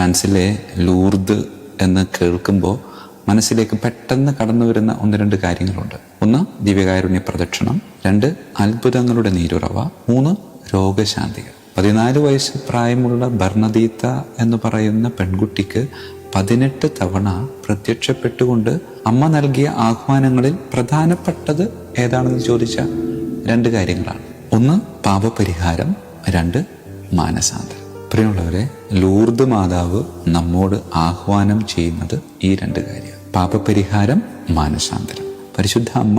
ഫ്രാൻസിലെ ലൂർദ് എന്ന് കേൾക്കുമ്പോൾ മനസ്സിലേക്ക് പെട്ടെന്ന് കടന്നു വരുന്ന 1-2 കാര്യങ്ങളുണ്ട്. 1 ദിവ്യകാരുണ്യ പ്രദക്ഷിണം, 2 അത്ഭുതങ്ങളുടെ നീരുറവ, 3 രോഗശാന്തികൾ. 14 വയസ്സ് പ്രായമുള്ള ബർണദീത്ത എന്ന് പറയുന്ന പെൺകുട്ടിക്ക് 18 തവണ പ്രത്യക്ഷപ്പെട്ടുകൊണ്ട് അമ്മ നൽകിയ ആഹ്വാനങ്ങളിൽ പ്രധാനപ്പെട്ടത് ഏതാണെന്ന് ചോദിച്ച 2 കാര്യങ്ങളാണ്. 1 പാപപരിഹാരം, 2 മാനസാന്തരം. പ്രിയമുള്ളവരെ, ലൂർദ് മാതാവ് നമ്മോട് ആഹ്വാനം ചെയ്യുന്നത് ഈ 2 കാര്യം: പാപപരിഹാരം, മാനസാന്തരം. പരിശുദ്ധ അമ്മ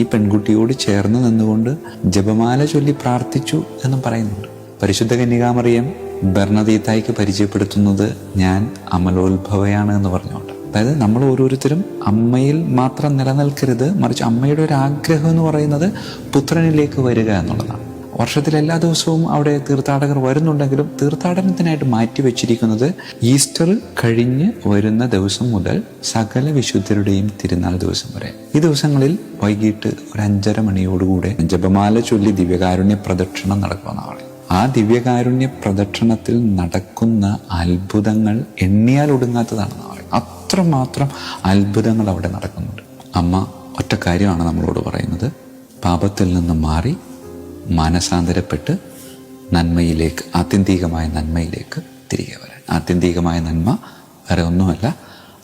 ഈ പെൺകുട്ടിയോട് ചേർന്ന് നിന്നുകൊണ്ട് ജപമാല ചൊല്ലി പ്രാർത്ഥിച്ചു എന്നും പറയുന്നുണ്ട്. പരിശുദ്ധ കന്യകാമറിയം ബർണദീത്തായിക്ക് പരിചയപ്പെടുത്തുന്നത് ഞാൻ അമലോത്ഭവയാണ് എന്ന് പറഞ്ഞുകൊണ്ട്. അതായത് നമ്മൾ ഓരോരുത്തരും അമ്മയിൽ മാത്രം നിലനിൽക്കരുത്, മറിച്ച് അമ്മയുടെ ഒരു ആഗ്രഹം എന്ന് പറയുന്നത് പുത്രനിലേക്ക് വരിക എന്നുള്ളതാണ്. വർഷത്തിൽ എല്ലാ ദിവസവും അവിടെ തീർത്ഥാടകർ വരുന്നുണ്ടെങ്കിലും തീർത്ഥാടനത്തിനായിട്ട് മാറ്റിവെച്ചിരിക്കുന്നത് ഈസ്റ്റർ കഴിഞ്ഞ് വരുന്ന ദിവസം മുതൽ സകല വിശുദ്ധരുടെയും തിരുനാൾ ദിവസം വരെ. ഈ ദിവസങ്ങളിൽ വൈകിട്ട് ഒരു 5:30 മണിയോടുകൂടെ ജപമാല ചൊല്ലി ദിവ്യകാരുണ്യ പ്രദക്ഷിണം നടക്കുമെന്നാണ്. ആ ദിവ്യകാരുണ്യ പ്രദക്ഷിണത്തിൽ നടക്കുന്ന അത്ഭുതങ്ങൾ എണ്ണിയാൽ ഒടുങ്ങാത്തതാണെന്ന് പറയും. അത്രമാത്രം അത്ഭുതങ്ങൾ അവിടെ നടക്കുന്നുണ്ട്. അമ്മ ഒറ്റ കാര്യമാണ് നമ്മളോട് പറയുന്നത്: പാപത്തിൽ നിന്ന് മാറി മാനസാന്തരപ്പെട്ട് നന്മയിലേക്ക്, ആത്യന്തികമായ നന്മയിലേക്ക് തിരികെ വരാൻ. ആത്യന്തികമായ നന്മ വേറെ ഒന്നുമല്ല.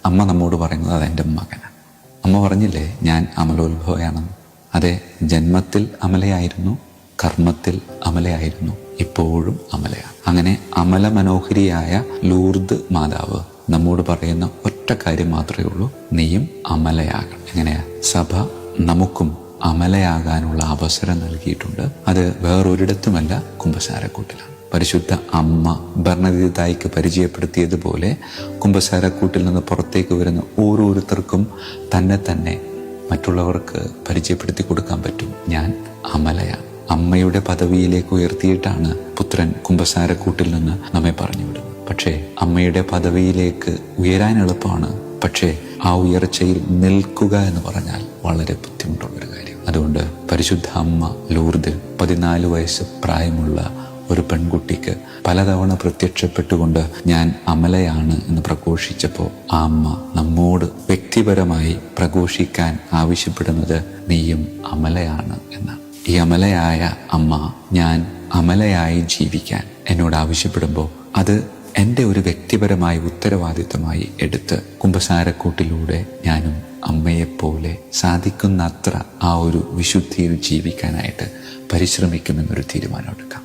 അമ്മ നമ്മോട് പറയുന്നത് അതെൻ്റെ മകനാണ്. അമ്മ പറഞ്ഞില്ലേ, ഞാൻ അമലോത്ഭവയാണെന്ന്. അതെ, ജന്മത്തിൽ അമലയായിരുന്നു, കർമ്മത്തിൽ അമലയായിരുന്നു, ഇപ്പോഴും അമലയാണ്. അങ്ങനെ അമല മനോഹരിയായ ലൂർദ് മാതാവ് നമ്മോട് പറയുന്ന ഒറ്റ കാര്യം മാത്രമേ ഉള്ളൂ: നീയും അമലയാകണം. എങ്ങനെയാ? സഭ നമുക്കും അമലയാകാനുള്ള അവസരം നൽകിയിട്ടുണ്ട്. അത് വേറൊരിടത്തുമല്ല, കുമ്പസാരക്കൂട്ടിലാണ്. പരിശുദ്ധ അമ്മ ബർണദീത്തായിക്ക് പരിചയപ്പെടുത്തിയതുപോലെ കുമ്പസാരക്കൂട്ടിൽ നിന്ന് പുറത്തേക്ക് വരുന്ന ഓരോരുത്തർക്കും തന്നെ മറ്റുള്ളവർക്ക് പരിചയപ്പെടുത്തി കൊടുക്കാൻ പറ്റും: ഞാൻ അമലയാണ്. അമ്മയുടെ പദവിയിലേക്ക് ഉയർത്തിയിട്ടാണ് പുത്രൻ കുമ്പസാരക്കൂട്ടിൽ നിന്ന് നമ്മെ പറഞ്ഞു വിടുന്നത്. പക്ഷേ അമ്മയുടെ പദവിയിലേക്ക് ഉയരാൻ എളുപ്പമാണ്, പക്ഷേ ആ ഉയർച്ചയിൽ നിൽക്കുക എന്ന് പറഞ്ഞാൽ വളരെ ബുദ്ധിമുട്ടുള്ളൊരു കാര്യം. അതുകൊണ്ട് പരിശുദ്ധ അമ്മ ലൂർദിൽ 14 വയസ്സ് പ്രായമുള്ള ഒരു പെൺകുട്ടിക്ക് പലതവണ പ്രത്യക്ഷപ്പെട്ടുകൊണ്ട് ഞാൻ അമലയാണ് എന്ന് പ്രഘോഷിച്ചപ്പോൾ ആ അമ്മ നമ്മോട് വ്യക്തിപരമായി പ്രഘോഷിക്കാൻ ആവശ്യപ്പെടുന്നത് നീയും അമലയാണ് എന്നാണ്. ഈ അമലയായ അമ്മ ഞാൻ അമലയായി ജീവിക്കാൻ എന്നോട് ആവശ്യപ്പെടുമ്പോൾ അത് എൻ്റെ ഒരു വ്യക്തിപരമായ ഉത്തരവാദിത്തമായി എടുത്ത് കുമ്പസാരക്കൂട്ടിലൂടെ ഞാനും അമ്മയെപ്പോലെ സാധിക്കുന്നത്ര ആ ഒരു വിശുദ്ധിയിൽ ജീവിക്കാനായിട്ട് പരിശ്രമിക്കുമെന്നൊരു തീരുമാനം എടുക്കാം.